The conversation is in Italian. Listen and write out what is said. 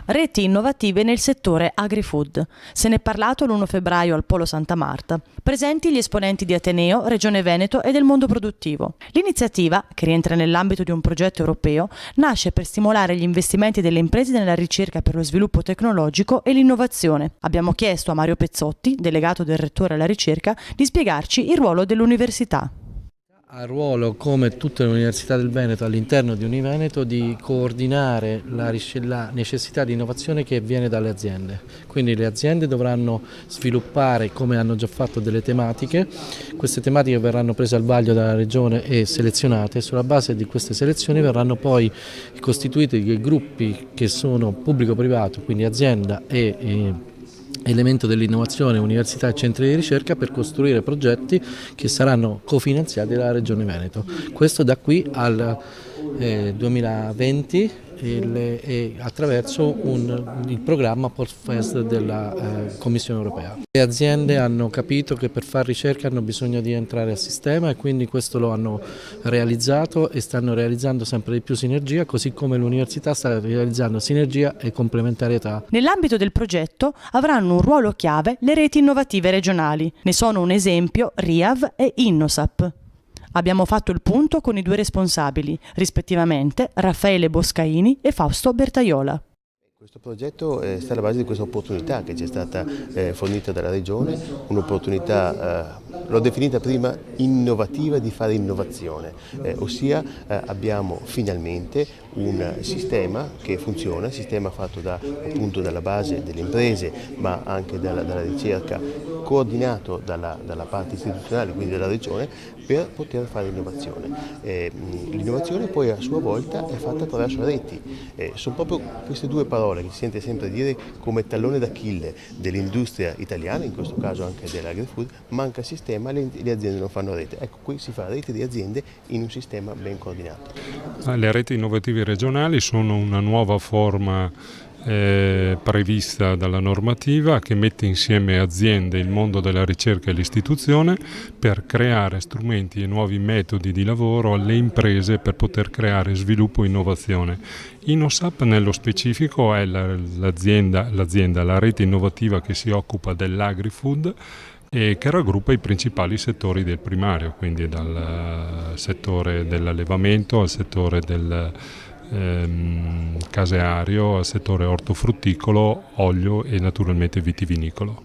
Reti innovative nel settore agri-food. Se ne è parlato l'1 febbraio al Polo Santa Marta. Presenti gli esponenti di Ateneo, Regione Veneto e del mondo produttivo. L'iniziativa, che rientra nell'ambito di un progetto europeo, nasce per stimolare gli investimenti delle imprese nella ricerca per lo sviluppo tecnologico e l'innovazione. Abbiamo chiesto a Mario Pezzotti, delegato del Rettore alla ricerca, di spiegarci il ruolo dell'università. Ha ruolo, come tutte le università del Veneto, all'interno di Univeneto, di coordinare la necessità di innovazione che viene dalle aziende. Quindi le aziende dovranno sviluppare, come hanno già fatto, delle tematiche. Queste tematiche verranno prese al vaglio dalla Regione e selezionate. Sulla base di queste selezioni verranno poi costituiti dei gruppi che sono pubblico-privato, quindi azienda e elemento dell'innovazione, università e centri di ricerca, per costruire progetti che saranno cofinanziati dalla Regione Veneto. Questo da qui al 2020 attraverso il programma Postfest della Commissione Europea. Le aziende hanno capito che per fare ricerca hanno bisogno di entrare al sistema e quindi questo lo hanno realizzato e stanno realizzando sempre di più sinergia, così come l'università sta realizzando sinergia e complementarietà. Nell'ambito del progetto avranno un ruolo chiave le reti innovative regionali. Ne sono un esempio RIAV e Innosap. Abbiamo fatto il punto con i due responsabili, rispettivamente Raffaele Boscaini e Fausto Bertaiola. Questo progetto sta alla base di questa opportunità che ci è stata fornita dalla Regione, un'opportunità, l'ho definita prima, innovativa di fare innovazione, ossia abbiamo finalmente un sistema che funziona, sistema fatto appunto dalla base delle imprese ma anche dalla ricerca, coordinato dalla parte istituzionale, quindi dalla Regione, per poter fare innovazione. L'innovazione poi a sua volta è fatta attraverso reti, sono proprio queste due parole che si sente sempre dire come tallone d'Achille dell'industria italiana, in questo caso anche dell'agri-food: manca sistema, le aziende non fanno rete. Ecco, qui si fa rete di aziende in un sistema ben coordinato. Le reti innovative regionali sono una nuova forma prevista dalla normativa che mette insieme aziende, il mondo della ricerca e l'istituzione per creare strumenti e nuovi metodi di lavoro alle imprese per poter creare sviluppo e innovazione. Innosap nello specifico è l'azienda, la rete innovativa che si occupa dell'agri-food e che raggruppa i principali settori del primario, quindi dal settore dell'allevamento al settore del caseario, al settore ortofrutticolo, olio e naturalmente vitivinicolo.